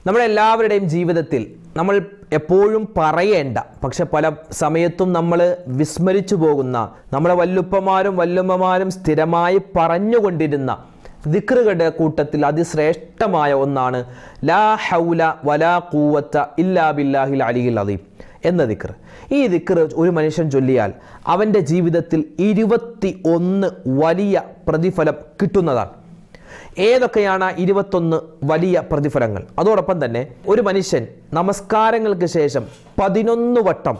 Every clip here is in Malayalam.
നമ്മളെല്ലാവരുടെയും ജീവിതത്തിൽ നമ്മൾ എപ്പോഴും പറയേണ്ട, പക്ഷെ പല സമയത്തും നമ്മൾ വിസ്മരിച്ചു പോകുന്ന, നമ്മളെ വല്ലുപ്പമാരും വല്ലുമ്മമാരും സ്ഥിരമായി പറഞ്ഞുകൊണ്ടിരുന്ന ദിക്റുകളുടെ കൂട്ടത്തിൽ അതിശ്രേഷ്ഠമായ ഒന്നാണ് ലാ ഹൗല വലാ ഖുവത ഇല്ലാ ബില്ലാഹിൽ അലിയിൽ അദീം എന്ന ദിക്ർ. ഈ ദിക്ർ ഒരു മനുഷ്യൻ ചൊല്ലിയാൽ അവൻ്റെ ജീവിതത്തിൽ 21 വലിയ പ്രതിഫലം കിട്ടുന്നതാണ്. ഏതൊക്കെയാണ് 21 വലിയ പ്രതിഫലങ്ങൾ? അതോടൊപ്പം തന്നെ ഒരു മനുഷ്യൻ നമസ്കാരങ്ങൾക്ക് ശേഷം 11 വട്ടം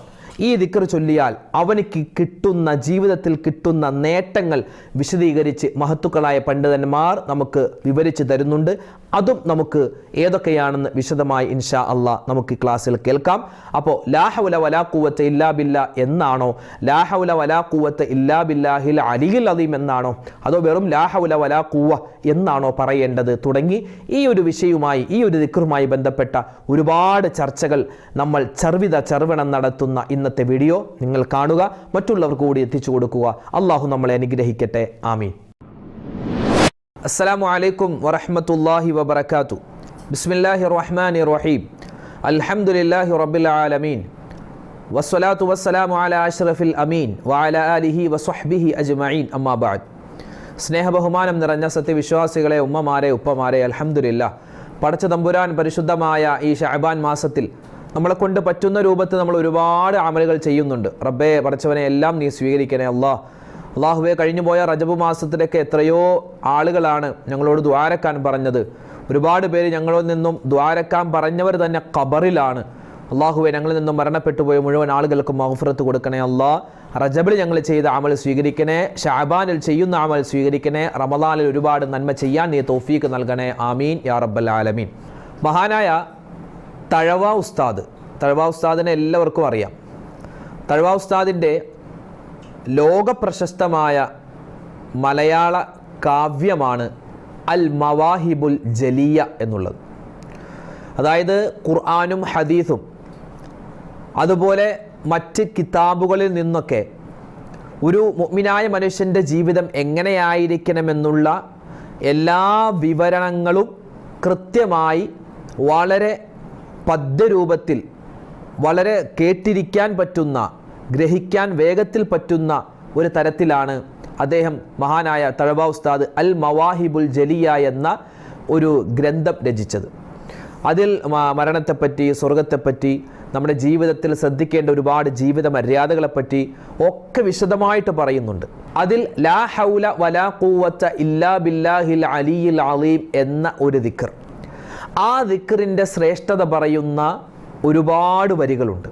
ഈ ദിക്ർ ചൊല്ലിയാൽ അവനിക്ക് കിട്ടുന്ന, ജീവിതത്തിൽ കിട്ടുന്ന നേട്ടങ്ങൾ വിശദീകരിച്ച് മഹത്തുക്കളായ പണ്ഡിതന്മാർ നമുക്ക് വിവരിച്ച് തരുന്നുണ്ട്. അതും നമുക്ക് ഏതൊക്കെയാണെന്ന് വിശദമായി ഇൻഷാ അള്ളാഹ് നമുക്ക് ക്ലാസ്സിൽ കേൾക്കാം. അപ്പോൾ ലാ ഹൗല വലാ ഖുവത ഇല്ലാ ബില്ലാ എന്നാണോ, ലാ ഹൗല വലാ ഖുവത ഇല്ലാ ബില്ലാഹിൽ അലിയിൽ അദീം എന്നാണോ, അതോ വെറും ലാ ഹൗല വലാ ഖുവ എന്നാണോ പറയേണ്ടത് തുടങ്ങി ഈ ഒരു വിഷയവുമായി, ഈ ഒരു ദിക്റുമായി ബന്ധപ്പെട്ട ഒരുപാട് ചർച്ചകൾ നമ്മൾ ചെറുവിണം നടത്തുന്ന ഇന്നത്തെ വീഡിയോ നിങ്ങൾ കാണുക, മറ്റുള്ളവർക്ക് കൂടി എത്തിച്ചു കൊടുക്കുക. അള്ളാഹു നമ്മളെ അനുഗ്രഹിക്കട്ടെ. ആമീൻ. അസ്സലാമു അലൈക്കും വറഹ്മത്തുള്ളാഹി വബറകാതുഹു. ബിസ്മില്ലാഹിർ റഹ്മാനിർ റഹീം. അൽഹംദുലില്ലാഹി റബ്ബിൽ ആലമീൻ. വസ്സലാത്തു വസ്സലാമു അലാ അഷ്റഫിൽ അമീൻ വഅലാ ആലിഹി വസ്വഹ്ബിഹി അജ്മഈൻ. അമ്മാ ബഅദ്. സ്നേഹബഹുമാനം നിറഞ്ഞ സത്യവിശ്വാസികളെ, ഉമ്മമാരെ, ഉപ്പമാരെ, അൽഹംദുലില്ലാഹ് പടച്ച തമ്പുരാൻ പരിശുദ്ധമായ ഈ ശഅബാൻ മാസത്തിൽ നമ്മളെ കൊണ്ട് പറ്റുന്ന രൂപത്തിൽ നമ്മൾ ഒരുപാട് അമലുകൾ ചെയ്യുന്നുണ്ട്. റബ്ബേ പടച്ചവനെ എല്ലാം നീ സ്വീകരിക്കണേ അള്ളാഹുവെ. കഴിഞ്ഞു പോയ റജബ് മാസത്തിലൊക്കെ എത്രയോ ആളുകളാണ് ഞങ്ങളോട് ദ്വാരക്കാൻ പറഞ്ഞത്. ഒരുപാട് പേര് ഞങ്ങളിൽ നിന്നും ദ്വാരക്കാൻ പറഞ്ഞവർ തന്നെ ഖബറിലാണ്. അള്ളാഹുവെ, ഞങ്ങളിൽ നിന്നും മരണപ്പെട്ടു പോയ മുഴുവൻ ആളുകൾക്കും മഗ്ഫിറത്ത് കൊടുക്കണേ അള്ളാഹ്. റജബിൽ ഞങ്ങൾ ചെയ്ത അമൽ സ്വീകരിക്കണേ, ഷഅബാനിൽ ചെയ്യുന്ന അമൽ സ്വീകരിക്കണേ, റമദാനിൽ ഒരുപാട് നന്മ ചെയ്യാൻ നീ തൗഫീഖ് നൽകണേ. ആമീൻ യാ റബ്ബൽ ആലമീൻ. മഹാനായ തഴവ ഉസ്താദിനെ എല്ലാവർക്കും അറിയാം. തഴവ ഉസ്താദിൻ്റെ ലോകപ്രശസ്തമായ മലയാള കാവ്യമാണ് അൽ മവാഹിബുൽ ജലിയ എന്നുള്ളത്. അതായത് ഖുർആനും ഹദീസും അതുപോലെ മറ്റ് കിതാബുകളിൽ നിന്നൊക്കെ ഒരു മുഅ്മിനായ മനുഷ്യൻ്റെ ജീവിതം എങ്ങനെയായിരിക്കണമെന്നുള്ള എല്ലാ വിവരണങ്ങളും കൃത്യമായി വളരെ പദ്യരൂപത്തിൽ, വളരെ കേട്ടിരിക്കാൻ പറ്റുന്ന, ഗ്രഹിക്കാൻ വേഗത്തിൽ പറ്റുന്ന ഒരു തരത്തിലാണ് അദ്ദേഹം മഹാനായ തഴവ ഉസ്താദ് അൽ മവാഹിബുൽ ജലിയ എന്ന ഒരു ഗ്രന്ഥം രചിച്ചത്. അതിൽ മരണത്തെപ്പറ്റി, സ്വർഗത്തെപ്പറ്റി, നമ്മുടെ ജീവിതത്തിൽ ശ്രദ്ധിക്കേണ്ട ഒരുപാട് ജീവിത മര്യാദകളെപ്പറ്റി ഒക്കെ വിശദമായിട്ട് പറയുന്നുണ്ട്. അതിൽ ലാ ഹൗല വലാ ഖുവത ഇല്ലാ ബില്ലാഹിൽ അലിയിൽ അദീം എന്ന ഒരു ദിക്ർ, ആ ദിക്റിൻ്റെ ശ്രേഷ്ഠത പറയുന്ന ഒരുപാട് വരികളുണ്ട്.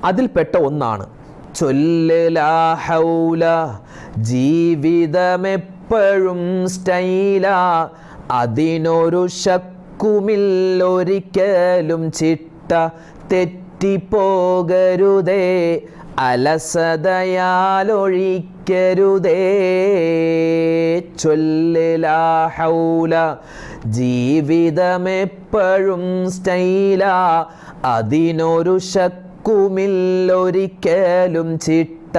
അതിൽപ്പെട്ട ഒന്നാണ് ചൊല്ല് ലാ ഹൗല, ജീവിതമെപ്പോഴും സ്റ്റൈല, അതിനൊരു ശക്കുമില്ലൊരിക്കലും ചിട്ട, തെറ്റിപ്പോകരുതേ അലസതയാലൊഴിക്കരുതേ. ചൊല്ല് ലാ ഹൗല, ജീവിതമെപ്പോഴും സ്റ്റൈല, അതിനൊരു ശക്കുമില്ലൊരിക്കലും ചിട്ട,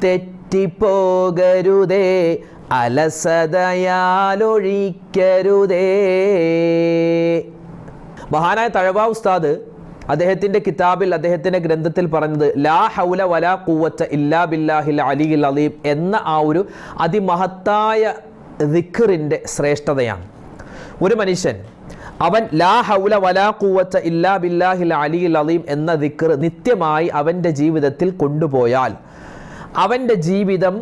തെറ്റിപ്പോകരുതേ അലസതയാലൊഴിക്കരുതേ. മഹാനായ തഴവ ഉസ്താദ് അദ്ദേഹത്തിൻ്റെ കിതാബിൽ, അദ്ദേഹത്തിൻ്റെ ഗ്രന്ഥത്തിൽ പറഞ്ഞത് ലാ ഹൗല വലാ ഖുവത ഇല്ലാ ബില്ലാഹിൽ അലിയിൽ അദീം എന്ന ആ ഒരു അതിമഹത്തായ ദിക്റിൻ്റെ ശ്രേഷ്ഠതയാണ്. ഒരു മനുഷ്യൻ അവൻ ലാ ഹൗല വലാ ഖുവത ഇല്ലാ ബില്ലാഹിൽ അലിയിൽ അദീം എന്ന ദിക്ർ നിത്യമായി അവൻ്റെ ജീവിതത്തിൽ കൊണ്ടുപോയാൽ അവൻ്റെ ജീവിതം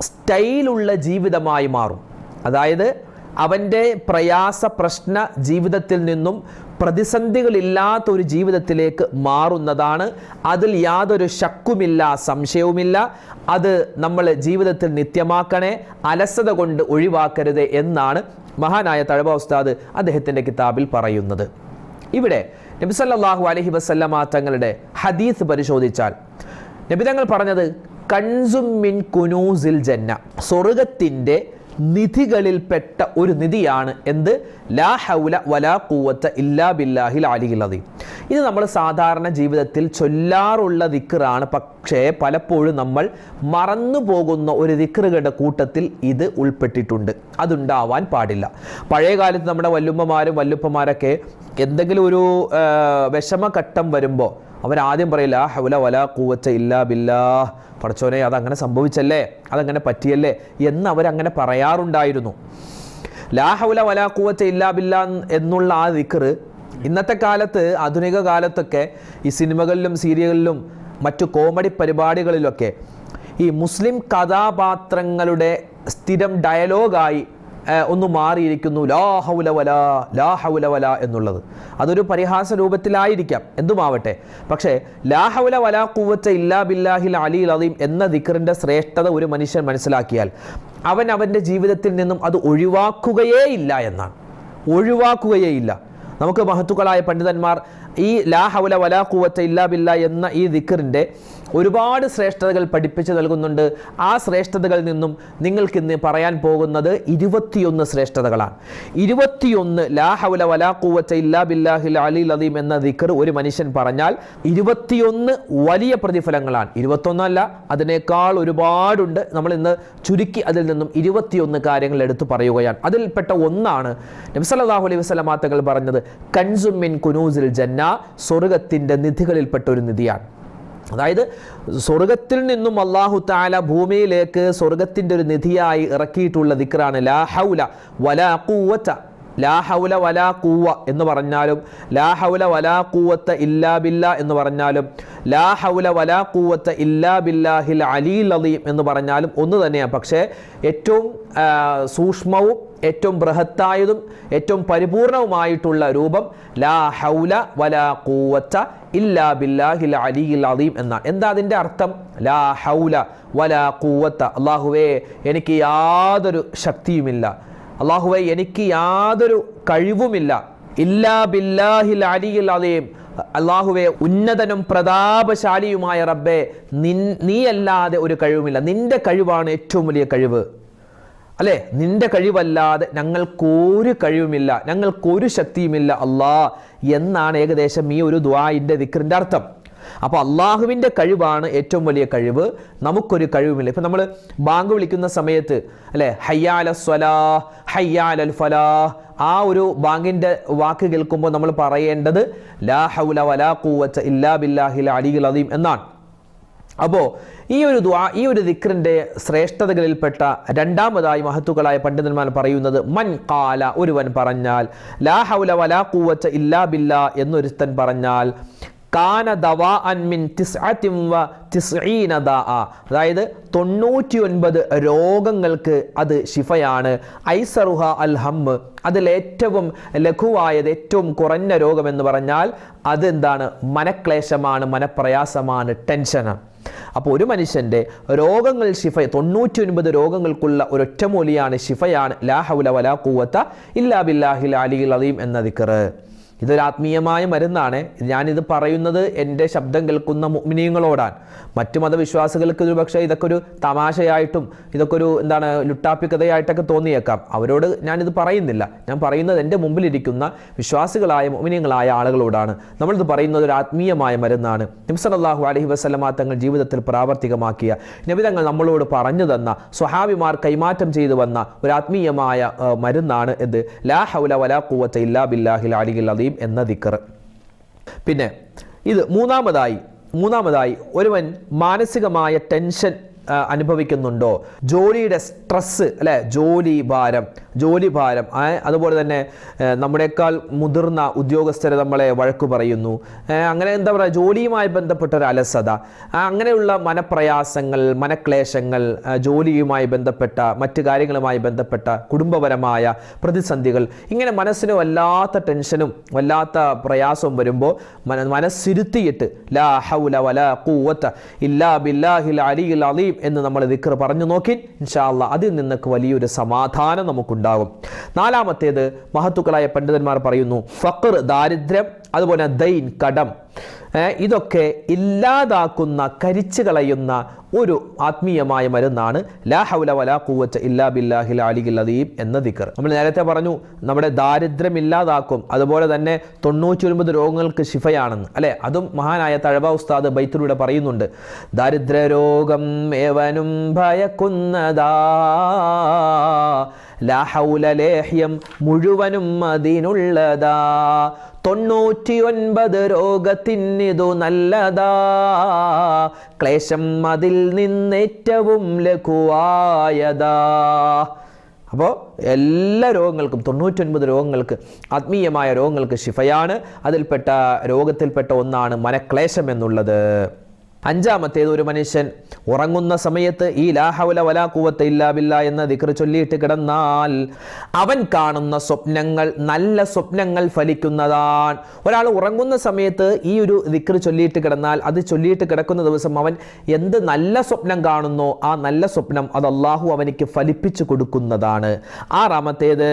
സ്റ്റൈലുള്ള ജീവിതമായി മാറും. അതായത് അവൻ്റെ പ്രയാസ പ്രശ്ന ജീവിതത്തിൽ നിന്നും പ്രതിസന്ധികളില്ലാത്ത ഒരു ജീവിതത്തിലേക്ക് മാറുന്നതാണ്. അതിൽ യാതൊരു ശക്കുമില്ല, സംശയവുമില്ല. അത് നമ്മൾ ജീവിതത്തിൽ നിത്യമാക്കണേ, അലസത കൊണ്ട് ഒഴിവാക്കരുത് എന്നാണ് മഹാനായ തഴവ ഉസ്താദ് അദ്ദേഹത്തിൻ്റെ കിതാബിൽ പറയുന്നത്. ഇവിടെ നബി സല്ലല്ലാഹു അലൈഹി വസല്ലമ തങ്ങളുടെ ഹദീസ് പരിശോധിച്ചാൽ നബി തങ്ങൾ പറഞ്ഞത് കൻസും മിൻ കുനൂസിൽ ജന്ന, സ്വർഗത്തിൻ്റെ നിധികളിൽപ്പെട്ട ഒരു നിധിയാണ് എന്ത്? ലാ ഹൗല വലാ ഖുവത ഇല്ലാ ബില്ലാഹിൽ അലിയിൽ അദീം. ഇത് നമ്മൾ സാധാരണ ജീവിതത്തിൽ ചൊല്ലാറുള്ള ദിക്റാണ്. പക്ഷേ പലപ്പോഴും നമ്മൾ മറന്നു പോകുന്ന ഒരു ദിക്റുകളുടെ കൂട്ടത്തിൽ ഇത് ഉൾപ്പെട്ടിട്ടുണ്ട്. അതുണ്ടാവാൻ പാടില്ല. പഴയ കാലത്ത് നമ്മുടെ വല്ലുമ്മമാരും വല്ലുപ്പമാരൊക്കെ എന്തെങ്കിലും ഒരു വിഷമഘട്ടം വരുമ്പോൾ അവരാദ്യം പറയില്ല ലാ ഹൗല വലാ ഖുവത ഇല്ലാ ബില്ലാഹ്, പടച്ചോനെ അതങ്ങനെ സംഭവിച്ചല്ലേ, അതങ്ങനെ പറ്റിയല്ലേ എന്ന് അവരങ്ങനെ പറയാറുണ്ടായിരുന്നു. ലാ ഹൗല വലാ ഖുവത ഇല്ലാ ബില്ലാഹ് എന്നുള്ള ആ ദിക്ർ ഇന്നത്തെ കാലത്ത്, ആധുനിക കാലത്തൊക്കെ ഈ സിനിമകളിലും സീരിയലിലും മറ്റു കോമഡി പരിപാടികളിലൊക്കെ ഈ മുസ്ലിം കഥാപാത്രങ്ങളുടെ സ്ഥിരം ഡയലോഗായി ഒന്ന് മാറിയിരിക്കുന്നു ലാ ഹൗല വലാ ലാ ഹൗല വലാ എന്നുള്ളത്. അതൊരു പരിഹാസ രൂപത്തിലായിരിക്കാം, എന്തുമാവട്ടെ. പക്ഷേ ലാ ഹൗല വലാ ഖുവത ഇല്ലാ ബില്ലാഹിൽ അലിയിൽ അദീം എന്ന ദിക്റിൻ്റെ ശ്രേഷ്ഠത ഒരു മനുഷ്യൻ മനസ്സിലാക്കിയാൽ അവൻ്റെ ജീവിതത്തിൽ നിന്നും അത് ഒഴിവാക്കുകയേ ഇല്ല എന്നാണ്. ഒഴിവാക്കുകയേ ഇല്ല. നമുക്ക് മഹത്തുക്കളായ പണ്ഡിതന്മാർ ഈ ലാ ഹൗല വലാ ഖുവത ഇല്ലാ ബില്ലാ എന്ന ഈ ദിക്റിൻ്റെ ഒരുപാട് ശ്രേഷ്ഠതകൾ പഠിപ്പിച്ചു നൽകുന്നുണ്ട്. ആ ശ്രേഷ്ഠതകളിൽ നിന്നും നിങ്ങൾക്കിന്ന് പറയാൻ പോകുന്നത് 21 ശ്രേഷ്ഠതകളാണ്. 21 ലാ ഹൗല വലാ ഖുവത ഇല്ലാ ബില്ലാഹിൽ അലിയിൽ അദീം എന്ന ദിക്ർ ഒരു മനുഷ്യൻ പറഞ്ഞാൽ 21 വലിയ പ്രതിഫലങ്ങളാണ്. 21 അല്ല, അതിനേക്കാൾ ഒരുപാടുണ്ട്. നമ്മൾ ഇന്ന് ചുരുക്കി അതിൽ നിന്നും 21 കാര്യങ്ങൾ എടുത്തു പറയുകയാണ്. അതിൽപ്പെട്ട ഒന്നാണ് നബി സല്ലല്ലാഹു അലൈഹി വസല്ലം തങ്ങൾ പറഞ്ഞത് കൻസും മിൻ കുനൂസിൽ ജന്ന, സ്വർഗത്തിൻ്റെ നിധികളിൽപ്പെട്ട ഒരു നിധിയാണ്. അതായത് സ്വർഗത്തിൽ നിന്നും അല്ലാഹു തആല ഭൂമിയിലേക്ക് സ്വർഗത്തിൻ്റെ ഒരു നിധിയായി ഇറക്കിയിട്ടുള്ള ദിക്റാണ് ലാ ഹൗല വലാ ഖുവത. ലാ ഹൗല വലാ ഖുവ എന്ന് പറഞ്ഞാലും ലാ ഹൗല വലാ ഖുവത ഇല്ലാ ബില്ലാ എന്ന് പറഞ്ഞാലും ലാ ഹൗല വലാ ഖുവത ഇല്ലാ ബില്ലാഹിൽ അലിയിൽ അദീം എന്ന് പറഞ്ഞാലും ഒന്ന് തന്നെയാണ്. പക്ഷേ ഏറ്റവും സൂക്ഷ്മവും ഏറ്റവും ബൃഹത്തായതും ഏറ്റവും പരിപൂർണവുമായിട്ടുള്ള രൂപം ലാ ഹൗല വലാ ഖുവത ഇല്ലാ ബില്ലാഹിൽ അലിയിൽ അദീം എന്നാണ്. എന്താ അതിൻ്റെ അർത്ഥം? ലാ ഹൗല വലാ ഖുവത, അല്ലാഹുവേ എനിക്ക് യാതൊരു ശക്തിയുമില്ല, അല്ലാഹുവേ എനിക്ക് യാതൊരു കഴിവുമില്ല, ഇല്ലാ ബില്ലാഹിൽ അലിയിൽ അദീം, അല്ലാഹുവേ ഉന്നതനും പ്രതാപശാലിയുമായ റബ്ബേ നീയല്ലാതെ ഒരു കഴിവുമില്ല, നിന്റെ കഴിവാണ് ഏറ്റവും വലിയ കഴിവ്, അല്ലേ? നിന്റെ കഴിവല്ലാതെ ഞങ്ങൾക്കൊരു കഴിവുമില്ല, ഞങ്ങൾക്കൊരു ശക്തിയുമില്ല അല്ലാ എന്നാണ് ഏകദേശം ഈ ഒരു ദുആഇന്റെ ദിക്റിന്റെ അർത്ഥം. അപ്പോൾ അള്ളാഹുവിൻ്റെ കഴിവാണ് ഏറ്റവും വലിയ കഴിവ്, നമുക്കൊരു കഴിവുമില്ല. ഇപ്പം നമ്മൾ ബാങ്ക് വിളിക്കുന്ന സമയത്ത് അല്ലേ, ഹയ്യാല സ്വലാഹ് ഹയ്യാലൽ ഫലാഹ്, ആ ഒരു ബാങ്കിൻ്റെ വാക്ക് കേൾക്കുമ്പോൾ നമ്മൾ പറയേണ്ടത് ലാ ഹൗല വലാ ഖുവത ഇല്ലാ ബില്ലാഹിൽ അലിയിൽ അദീം എന്നാണ്. അപ്പോൾ ഈ ഒരു ദുആ, ഈ ഒരു ദിക്റിൻ്റെ ശ്രേഷ്ഠതകളിൽപ്പെട്ട രണ്ടാമതായി മഹത്തുക്കളായ പണ്ഡിതന്മാർ പറയുന്നത് മൻ ഖാല, ഒരുവൻ പറഞ്ഞാൽ ലാ ഹൗല വലാ ഖുവത ഇല്ലാ ബില്ലാ എന്നൊരുത്തൻ പറഞ്ഞാൽ കാന ദവാഅൻ മിൻ 99 ദാഅ, അതായത് 99 രോഗങ്ങൾക്ക് അത് ശിഫയാണ്. ഐസറുഹ അൽ ഹമ്മ്, അതിലേറ്റവും ലഘുവായത് ഏറ്റവും കുറഞ്ഞ രോഗം എന്ന് പറഞ്ഞാൽ അതെന്താണ്? മനക്ലേശമാണ്, മനപ്രയാസമാണ്, ടെൻഷനാണ്. അപ്പോൾ ഒരു മനുഷ്യൻ്റെ രോഗങ്ങൾ ശിഫ, 99 രോഗങ്ങൾക്കുള്ള ഒരൊറ്റമൂലിയാണ്, ശിഫയാണ് ലാ ഹൗല വലാ ഖുവത ഇല്ലാ ബില്ലാഹിൽ അലിയിൽ അദീം എന്ന ദിക്ർ. ഇതൊരു ആത്മീയമായ മരുന്നാണ്. ഞാനിത് പറയുന്നത് എൻ്റെ ശബ്ദം കേൾക്കുന്ന മുഅ്മിനീങ്ങളോടാണ്. മറ്റു മതവിശ്വാസികൾക്ക് ഒരു പക്ഷേ ഇതൊക്കെ ഒരു തമാശയായിട്ടും ഇതൊക്കെ ഒരു ലുട്ടാപ്പി കഥയായിട്ടൊക്കെ തോന്നിയേക്കാം. അവരോട് ഞാനിത് പറയുന്നില്ല. ഞാൻ പറയുന്നത് എൻ്റെ മുമ്പിലിരിക്കുന്ന വിശ്വാസികളായ മുഅ്മിനീങ്ങളായ ആളുകളോടാണ്. നമ്മളിത് പറയുന്നത് ഒരു ആത്മീയമായ മരുന്നാണ്. നബി സല്ലല്ലാഹു അലൈഹി വസല്ലമ തങ്ങൾ ജീവിതത്തിൽ പ്രാവർത്തികമാക്കിയ, നബി തങ്ങൾ നമ്മളോട് പറഞ്ഞു തന്ന, സ്വഹാബിമാർ കൈമാറ്റം ചെയ്തു വന്ന ഒരു ആത്മീയമായ മരുന്നാണ് ഇത് ലാ ഹൗല വലാ ഖുവത ഇല്ലാ ബില്ലാഹിൽ അലിയിൽ അദീം എന്ന ദിക്ർ. പിന്നെ ഇത് മൂന്നാമതായി ഒരുവൻ മാനസികമായ ടെൻഷൻ അനുഭവിക്കുന്നുണ്ടോ, ജോലിയുടെ സ്ട്രെസ് അല്ലെ, ജോലി ഭാരം, അതുപോലെ തന്നെ നമ്മുടേക്കാൾ മുതിർന്ന ഉദ്യോഗസ്ഥരെ നമ്മളെ വഴക്കു പറയുന്നു, അങ്ങനെ എന്താ പറയുക, ജോലിയുമായി ബന്ധപ്പെട്ട ഒരു അലസത, അങ്ങനെയുള്ള മനപ്രയാസങ്ങൾ, മനക്ലേശങ്ങൾ, ജോലിയുമായി ബന്ധപ്പെട്ട മറ്റു കാര്യങ്ങളുമായി ബന്ധപ്പെട്ട കുടുംബപരമായ പ്രതിസന്ധികൾ, ഇങ്ങനെ മനസ്സിന് വല്ലാത്ത ടെൻഷനും വല്ലാത്ത പ്രയാസവും വരുമ്പോൾ മനസ്സിരുത്തിയിട്ട് ലാ ഹൗല വലാ ഖുവത ഇല്ലാ ബില്ലാഹിൽ അലിയിൽ അദീം എന്ന് നമ്മൾ ദിക്ർ പറഞ്ഞു നോക്കി, ഇൻഷാ അല്ലാഹ് അതിൽ നിന്നൊക്കെ വലിയൊരു സമാധാനം നമുക്കുണ്ടാകും. നാലാമത്തേത് മഹത്തുക്കളായ പണ്ഡിതന്മാർ പറയുന്നു ഫഖർ, ദാരിദ്ര്യം, അതുപോലെ ദൈൻ, കടം, ഇതൊക്കെ ഇല്ലാതാക്കുന്ന, കരിച്ചു കളയുന്ന ഒരു ആത്മീയമായ മരുന്നാണ് ലാ ഹൗല വലാ ഖുവത ഇല്ലാ ബില്ലാഹിൽ അലിയിൽ അദീം എന്ന ദിക്ർ. നമ്മൾ നേരത്തെ പറഞ്ഞു നമ്മുടെ ദാരിദ്ര്യം ഇല്ലാതാക്കും, അതുപോലെ തന്നെ 99 രോഗങ്ങൾക്ക് ശിഫയാണെന്ന്, അല്ലെ? അതും മഹാനായ തഴവ ഉസ്താദ് ബൈത്തിലൂടെ പറയുന്നുണ്ട്. ദാരിദ്ര്യ രോഗം ഏവനും ഭയക്കുന്നതാ, ലാ ഹൗല ലേഹ്യം മുഴുവനും അതിനുള്ളതാ, 99 രോഗത്തിനിതു നല്ലതാ, ക്ലേശം അതിൽ നിന്നേറ്റവും ലഘുവായതാ. അപ്പോൾ എല്ലാ രോഗങ്ങൾക്കും 99 രോഗങ്ങൾക്ക്, ആത്മീയമായ രോഗങ്ങൾക്ക് ശിഫയാണ്. അതിൽപ്പെട്ട രോഗത്തിൽപ്പെട്ട ഒന്നാണ് മനക്ലേശം എന്നുള്ളത്. അഞ്ചാമത്തേത്, ഒരു മനുഷ്യൻ ഉറങ്ങുന്ന സമയത്ത് ഈ ലാ ഹൗല വലാ ഖുവത ഇല്ലാ ബില്ലാ എന്ന ദിക്ർ ചൊല്ലിയിട്ട് കിടന്നാൽ അവൻ കാണുന്ന സ്വപ്നങ്ങൾ നല്ല സ്വപ്നങ്ങൾ ഫലിക്കുന്നതാണ്. ഒരാൾ ഉറങ്ങുന്ന സമയത്ത് ഈ ഒരു ദിക്ർ ചൊല്ലിയിട്ട് കിടന്നാൽ, അത് ചൊല്ലിയിട്ട് കിടക്കുന്ന ദിവസം അവൻ എന്ത് നല്ല സ്വപ്നം കാണുന്നോ ആ നല്ല സ്വപ്നം അത് അള്ളാഹു അവനിക്ക് ഫലിപ്പിച്ചു കൊടുക്കുന്നതാണ്. ആറാമത്തേത്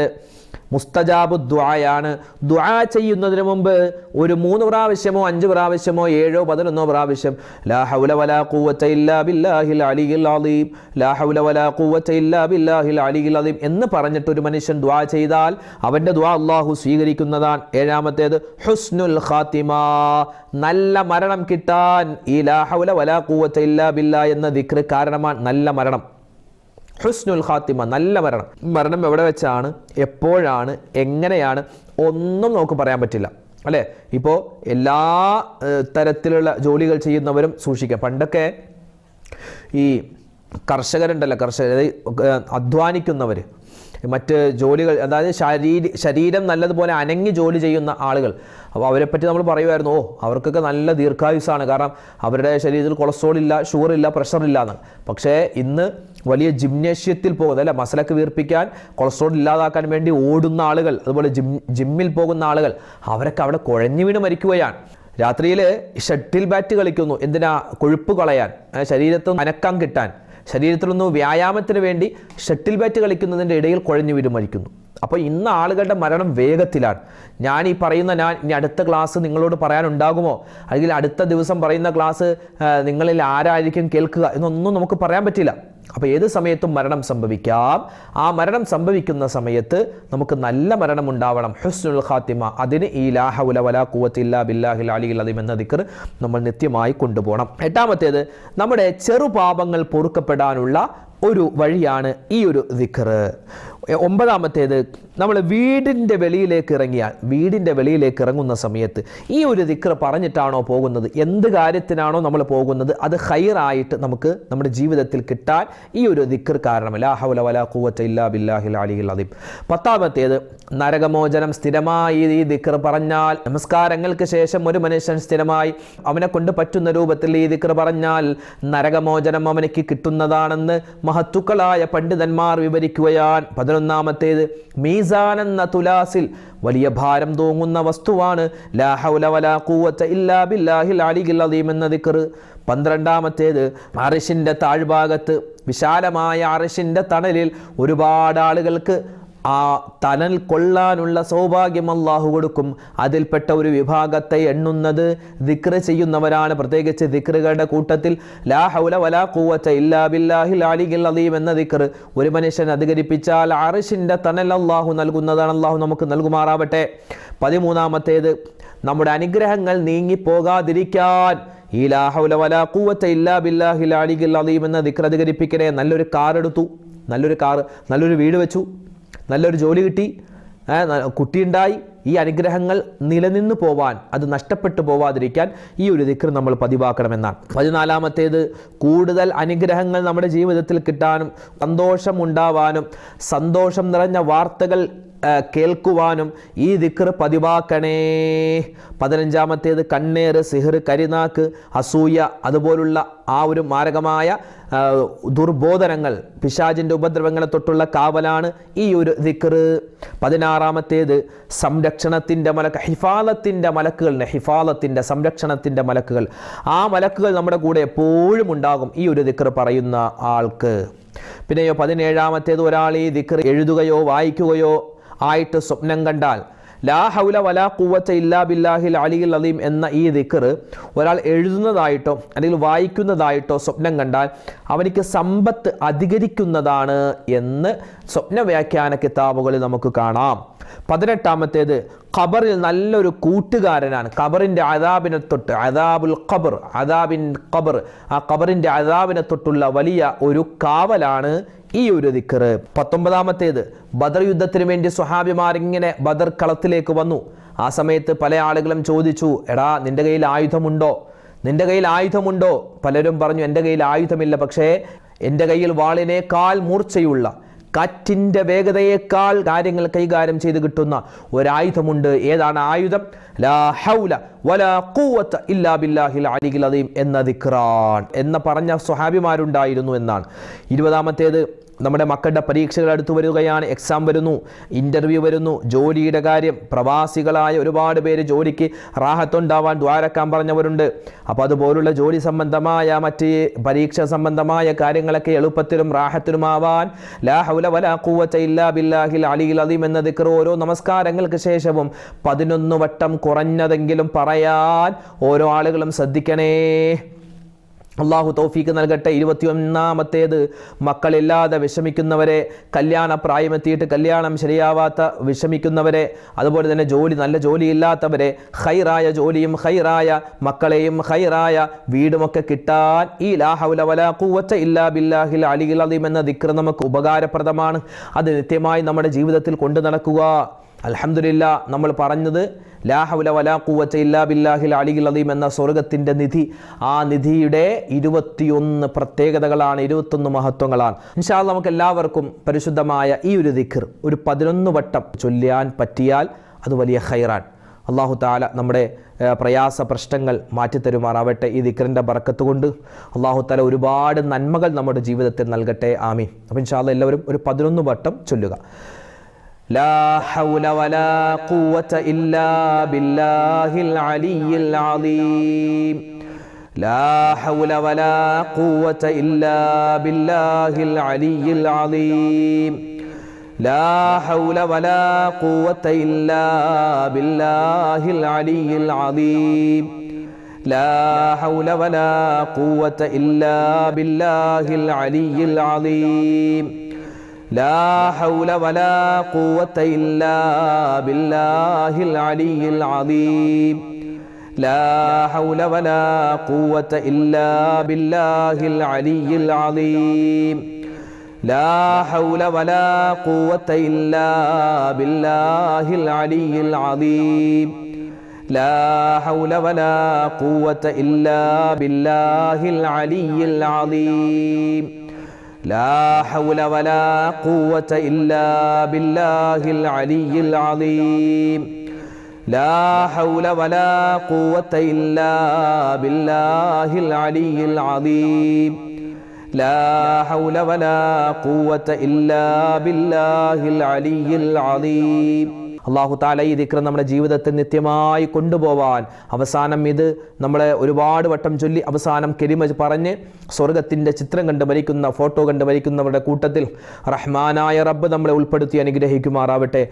മുസ്തജാബു ദുആയാണ്. ദുആ ചെയ്യുന്നതിന് മുമ്പ് ഒരു 3 പ്രാവശ്യമോ 5 പ്രാവശ്യമോ 7 11 പ്രാവശ്യം ലാ ഹൗല വലാ ഖുവത ഇല്ലാ ബില്ലാഹിൽ അലിയിൽ അദീം, ലാ ഹൗല വലാ ഖുവത ഇല്ലാ ബില്ലാഹിൽ അലിയിൽ അദീം എന്ന് പറഞ്ഞിട്ട് ഒരു മനുഷ്യൻ ദുആ ചെയ്താൽ അവൻ്റെ ദുആ അല്ലാഹു സ്വീകരിക്കുന്നതാണ്. ഏഴാമത്തേത് ഹുസ്നുൽ ഖാത്തിമ, നല്ല മരണം കിട്ടാൻ ഈ ലാ ഹൗല വലാ ഖുവത ഇല്ലാ ബില്ലാ എന്ന ദിക്ർ കാരണമാണ് നല്ല മരണം. ഹുസ്നുൽ ഖാത്തിമ, നല്ല മരണം. മരണം എവിടെ വെച്ചാണ്, എപ്പോഴാണ്, എങ്ങനെയാണ് ഒന്നും നമുക്ക് പറയാൻ പറ്റില്ല, അല്ലേ? ഇപ്പോൾ എല്ലാ തരത്തിലുള്ള ജോലികൾ ചെയ്യുന്നവരും സൂക്ഷിക്കാം. പണ്ടൊക്കെ ഈ കർഷകരുണ്ടല്ലോ, കർഷകർ അധ്വാനിക്കുന്നവർ, മറ്റ് ജോലികൾ, അതായത് ശരീരം നല്ലതുപോലെ അനങ്ങി ജോലി ചെയ്യുന്ന ആളുകൾ, അപ്പോൾ അവരെപ്പറ്റി നമ്മൾ പറയുമായിരുന്നു, അവർക്കൊക്കെ നല്ല ദീർഘായുസാണ്, കാരണം അവരുടെ ശരീരത്തിൽ കൊളസ്ട്രോൾ ഇല്ല, ഷുഗർ ഇല്ല, പ്രഷർ ഇല്ല എന്ന്. പക്ഷേ ഇന്ന് വലിയ ജിംനേഷ്യത്തിൽ പോകുന്നത്, അല്ല, മസിലൊക്കെ വീർപ്പിക്കാൻ, കൊളസ്ട്രോൾ ഇല്ലാതാക്കാൻ വേണ്ടി ഓടുന്ന ആളുകൾ, അതുപോലെ ജിമ്മിൽ പോകുന്ന ആളുകൾ, അവരൊക്കെ അവിടെ കുഴഞ്ഞു വീണ് മരിക്കുകയാണ്. രാത്രിയിൽ ഷട്ടിൽ ബാറ്റ് കളിക്കുന്നു, എന്തിനാ? കൊഴുപ്പ് കളയാൻ, ശരീരത്തിൽ അനക്കം കിട്ടാൻ, ശരീരത്തിലൊന്ന് വ്യായാമത്തിന് വേണ്ടി ഷട്ടിൽ ബാറ്റ് കളിക്കുന്നതിൻ്റെ ഇടയിൽ കുഴഞ്ഞു വീണ് മരിക്കുന്നു. അപ്പോൾ ഇന്ന് ആളുകളുടെ മരണം വേഗത്തിലാണ്. ഞാൻ ഇനി അടുത്ത ക്ലാസ് നിങ്ങളോട് പറയാനുണ്ടാകുമോ, അല്ലെങ്കിൽ അടുത്ത ദിവസം പറയുന്ന ക്ലാസ് നിങ്ങളിൽ ആരായിരിക്കും കേൾക്കുക എന്നൊന്നും നമുക്ക് പറയാൻ പറ്റില്ല. അപ്പോൾ ഏത് സമയത്തും മരണം സംഭവിക്കാം. ആ മരണം സംഭവിക്കുന്ന സമയത്ത് നമുക്ക് നല്ല മരണം ഉണ്ടാവണം, ഹുസ്നുൽ ഖാത്തിമ. അതിന് ഈ ലാ ഹൗല വലാ ഖുവത ഇല്ലാ ബില്ലാഹിൽ അലിയിൽ അദീം എന്ന ദിക്ർ നമ്മൾ നിത്യമായി കൊണ്ടുപോകണം. എട്ടാമത്തേത്, നമ്മുടെ ചെറുപാപങ്ങൾ പൊറുക്കപ്പെടാനുള്ള ഒരു വഴിയാണ് ഈ ഒരു ദിക്ർ. ഒമ്പതാമത്തേത്, നമ്മൾ വീടിൻ്റെ വെളിയിലേക്ക് ഇറങ്ങുന്ന സമയത്ത് ഈ ഒരു ദിക്ർ പറഞ്ഞിട്ടാണോ പോകുന്നത്, എന്ത് കാര്യത്തിനാണോ നമ്മൾ പോകുന്നത് അത് ഖൈറായിട്ട് നമുക്ക് നമ്മുടെ ജീവിതത്തിൽ കിട്ടാൻ ഈ ഒരു ദിക്ർ കാരണം. ലാ ഹൗല വലാ ഖുവത ഇല്ലാ ബില്ലാഹിൽ അലിയിൽ അദീം. പത്താമത്തേത്, നരകമോചനം സ്ഥിരമായി ഈ ദിക്ർ പറഞ്ഞാൽ, നമസ്കാരങ്ങൾക്ക് ശേഷം ഒരു മനുഷ്യൻ സ്ഥിരമായി അവനെ കൊണ്ട് പറ്റുന്ന രൂപത്തിൽ ഈ ദിക്ർ പറഞ്ഞാൽ നരകമോചനം അവനക്ക് കിട്ടുന്നതാണെന്ന് മഹത്തുക്കളായ പണ്ഡിതന്മാർ വിവരിക്കുകയാണ്. 11ാമത്തേത്, മീസാൻ എന്ന തുലാസിൽ വലിയ ഭാരം തൂങ്ങുന്ന വസ്തുവാണ് ലാ ഹൗല വലാ ഖുവത ഇല്ലാ ബില്ലാഹിൽ അലിയിൽ അദീം എന്ന ദിക്ർ. 12ാമത്തേത്, അർശിന്റെ താഴ്ഭാഗത്ത്, വിശാലമായ അർശിന്റെ തണലിൽ ഒരുപാട് ആളുകൾക്ക് ആ തണൽ കൊള്ളാനുള്ള സൗഭാഗ്യം അല്ലാഹു കൊടുക്കും. അതിൽപ്പെട്ട ഒരു വിഭാഗത്തെ എണ്ണുന്നത് ദിക്ർ ചെയ്യുന്നവരാണ്. പ്രത്യേകിച്ച് ദിക്റുകളുടെ കൂട്ടത്തിൽ ലാ ഹൗല വലാ ഖുവത ഇല്ലാ ബില്ലാഹിൽ അലിയിൽ അദീം എന്ന ദിക്ർ ഒരു മനുഷ്യൻ അധികരിപ്പിച്ചാൽ അർശിന്റെ തണൽ അല്ലാഹു നൽകുന്നതാണ്. അല്ലാഹു നമുക്ക് നൽകുമാറാവട്ടെ. 13ാമത്തേത്, നമ്മുടെ അനുഗ്രഹങ്ങൾ നീങ്ങിപ്പോകാതിരിക്കാൻ ഈ ലാ ഹൗല വലാ ഖുവത ഇല്ലാ ബില്ലാഹിൽ അലിയിൽ അദീം എന്ന ദിക്ർ അധികരിപ്പിക്കണേ. നല്ലൊരു കാർ എടുത്തു, നല്ലൊരു വീട് വെച്ചു, നല്ലൊരു ജോലി കിട്ടി, കുട്ടിയുണ്ടായി, ഈ അനുഗ്രഹങ്ങൾ നിലനിന്ന് പോവാൻ, അത് നഷ്ടപ്പെട്ടു പോവാതിരിക്കാൻ ഈ ഒരു ദിക്ർ നമ്മൾ പതിവാക്കണമെന്നാണ്. 14ാമത്തേത്, കൂടുതൽ അനുഗ്രഹങ്ങൾ നമ്മുടെ ജീവിതത്തിൽ കിട്ടാനും സന്തോഷം ഉണ്ടാവാനും സന്തോഷം നിറഞ്ഞ വാർത്തകൾ കേൾക്കുവാനും ഈ ദിക്ർ പതിവാക്കണേ. 15ാമത്തേത്, കണ്ണേറ്, സിഹർ, കരിനാക്ക്, അസൂയ, അതുപോലുള്ള ആ ഒരു മാരകമായ ദുർബോധനങ്ങൾ, പിശാചിൻ്റെ ഉപദ്രവങ്ങളെ തൊട്ടുള്ള കാവലാണ് ഈ ഒരു ദിക്ർ. 16ാമത്തേത്, സംരക്ഷണത്തിൻ്റെ സംരക്ഷണത്തിൻ്റെ മലക്കുകൾ. ആ മലക്കുകൾ നമ്മുടെ കൂടെ എപ്പോഴും ഉണ്ടാകും ഈ ഒരു ദിക്ർ പറയുന്ന ആൾക്ക്. പിന്നെയോ 17ാമത്തേത്, ഒരാൾ ഈ ദിക്ർ എഴുതുകയോ വായിക്കുകയോ ആയിട്ട് സ്വപ്നം കണ്ടാൽ ലാ ഹൗല വലാ ഖുവത ഇല്ലാ ബില്ലാഹിൽ അലിയിൽ അലീം എന്ന ഈ ദിക്ർ ഒരാൾ എഴുതുന്നതായിട്ടോ അല്ലെങ്കിൽ വായിക്കുന്നതായിട്ടോ സ്വപ്നം കണ്ടാൽ അവനിക്ക് സമ്പത്ത് അധികരിക്കുന്നതാണ് എന്ന് സ്വപ്ന വ്യാഖ്യാന കിതാബുകളിൽ നമുക്ക് കാണാം. 18-ാമത്തേത് ഖബറിൽ നല്ലൊരു കൂട്ടുകാരനാണ്. ഖബറിൻ്റെ അദാബിനെ തൊട്ട്, അദാബുൽ ഖബർ, അദാബിൻ ഖബർ, ആ ഖബറിൻ്റെ അദാബിനെ തൊട്ടുള്ള വലിയ ഒരു കാവലാണ് ഈ ഒരു ദിക്ർ. 19-ാമത്തേത് ബദർ യുദ്ധത്തിന് വേണ്ടി സ്വഹാബിമാരിങ്ങനെ ബദർ കളത്തിലേക്ക് വന്നു. ആ സമയത്ത് പല ആളുകളും ചോദിച്ചു, എടാ നിന്റെ കയ്യിൽ ആയുധമുണ്ടോ, നിന്റെ കയ്യിൽ ആയുധമുണ്ടോ? പലരും പറഞ്ഞു എൻ്റെ കയ്യിൽ ആയുധമില്ല, പക്ഷേ എൻ്റെ കയ്യിൽ വാളിനേക്കാൾ മൂർച്ചയുള്ള, കാറ്റിൻ്റെ വേഗതയേക്കാൾ കാര്യങ്ങൾ കൈകാര്യം ചെയ്ത് കിട്ടുന്ന ഒരായുധമുണ്ട്. ഏതാണ് ആയുധം? ലാ ഹൗല വലാ ഖുവത ഇല്ലാ ബില്ലാഹിൽ അലിയിൽ അലീം എന്ന ദിക്റാൻ എന്ന് പറഞ്ഞ സ്വഹാബിമാരുണ്ടായിരുന്നു എന്നാണ്. 20-ാമത്തേത് നമ്മുടെ മക്കളുടെ പരീക്ഷകൾ അടുത്തു വരികയാണ്, എക്സാം വരുന്നു, ഇൻ്റർവ്യൂ വരുന്നു, ജോലിയുടെ കാര്യം. പ്രവാസികളായ ഒരുപാട് പേര് ജോലിക്ക് റാഹത്തുണ്ടാവാൻ ദ്വാരക്കാൻ പറഞ്ഞവരുണ്ട്. അപ്പോൾ അതുപോലുള്ള ജോലി സംബന്ധമായ മറ്റ് പരീക്ഷ സംബന്ധമായ കാര്യങ്ങളൊക്കെ എളുപ്പത്തിലും റാഹത്തിലുമാവാൻ ലാ ഹൗല വലാ ഖുവത ഇല്ലാ ബില്ലാഹിൽ അലിയിൽ അലീം എന്ന ദിക്ർ ഓരോ നമസ്കാരങ്ങൾക്ക് ശേഷവും 11 വട്ടം കുറഞ്ഞതെങ്കിലും പറയാൻ ഓരോ ആളുകളും ശ്രദ്ധിക്കണേ. അള്ളാഹു തൗഫീക്ക് നൽകട്ടെ. 21-ാമത്തേത് മക്കളില്ലാതെ വിഷമിക്കുന്നവരെ, കല്യാണ പ്രായമെത്തിയിട്ട് കല്യാണം ശരിയാവാത്ത വിഷമിക്കുന്നവരെ, അതുപോലെ തന്നെ നല്ല ജോലിയില്ലാത്തവരെ, ഖൈറായ ജോലിയും ഖൈറായ മക്കളെയും ഖൈറായ വീടുമൊക്കെ കിട്ടാൻ ഈ ലാ ഹൗല വലാ ഖുവത ഇല്ലാ ബില്ലാഹിൽ അലിയിൽ അലീം എന്ന ദിക്ർ നമുക്ക് ഉപകാരപ്രദമാണ്. അത് നിത്യമായി നമ്മുടെ ജീവിതത്തിൽ കൊണ്ടു നടക്കുക. അൽഹംദുലില്ലാ, നമ്മൾ പറഞ്ഞത് ലാ ഹൗല വലാ ഖുവത ഇല്ലാ ബില്ലാഹിൽ അലിയിൽ അലീം എന്ന സ്വർഗത്തിൻ്റെ നിധി, ആ നിധിയുടെ 21 പ്രത്യേകതകളാണ്, 21 മഹത്വങ്ങളാണ്. ഇൻഷാ അല്ലാഹ് നമുക്ക് എല്ലാവർക്കും പരിശുദ്ധമായ ഈ ഒരു ദിക്ർ ഒരു 11 വട്ടം ചൊല്ലാൻ പറ്റിയാൽ അത് വലിയ ഖൈറാൻ. അല്ലാഹു തആല നമ്മുടെ പ്രയാസ പ്രശ്നങ്ങൾ മാറ്റിത്തരുമാറാവട്ടെ. ഈ ദിക്റിൻ്റെ ബറക്കത്ത് കൊണ്ട് അല്ലാഹു തആല ഒരുപാട് നന്മകൾ നമ്മുടെ ജീവിതത്തിൽ നൽകട്ടെ. ആമീൻ. അപ്പോൾ ഇൻഷാ അല്ലാഹ് എല്ലാവരും ഒരു 11 വട്ടം ചൊല്ലുക. لا حول ولا قوة إلا بالله العلي العظيم. لا حول ولا قوة إلا بالله العلي العظيم. لا حول ولا قوة إلا بالله العلي العظيم. لا حول ولا قوة إلا بالله العلي العظيم. لا حول ولا قوة إلا بالله العلي العظيم. لا حول ولا قوة إلا بالله العلي العظيم. لا حول ولا قوة إلا بالله العلي العظيم. لا حول ولا قوة إلا بالله العلي العظيم. لا حول ولا قوة إلا بالله العلي العظيم. لا حول ولا قوة إلا بالله العلي العظيم. لا حول ولا قوة إلا بالله العلي العظيم. അല്ലാഹു തആല ഈ ദിക്ർ നമ്മുടെ ജീവിതത്തിൽ നിത്യമായി കൊണ്ടുപോവാൻ, അവസാനം ഇത് നമ്മളെ ഒരുപാട് വട്ടം ചൊല്ലി അവസാനം കെലിമ പറഞ്ഞ് സ്വർഗത്തിൻ്റെ ചിത്രം കണ്ട് മരിക്കുന്ന, ഫോട്ടോ കണ്ട് മരിക്കുന്നവരുടെ കൂട്ടത്തിൽ റഹ്മാനായ റബ്ബ് നമ്മളെ ഉൾപ്പെടുത്തി അനുഗ്രഹിക്കുമാറാവട്ടെ.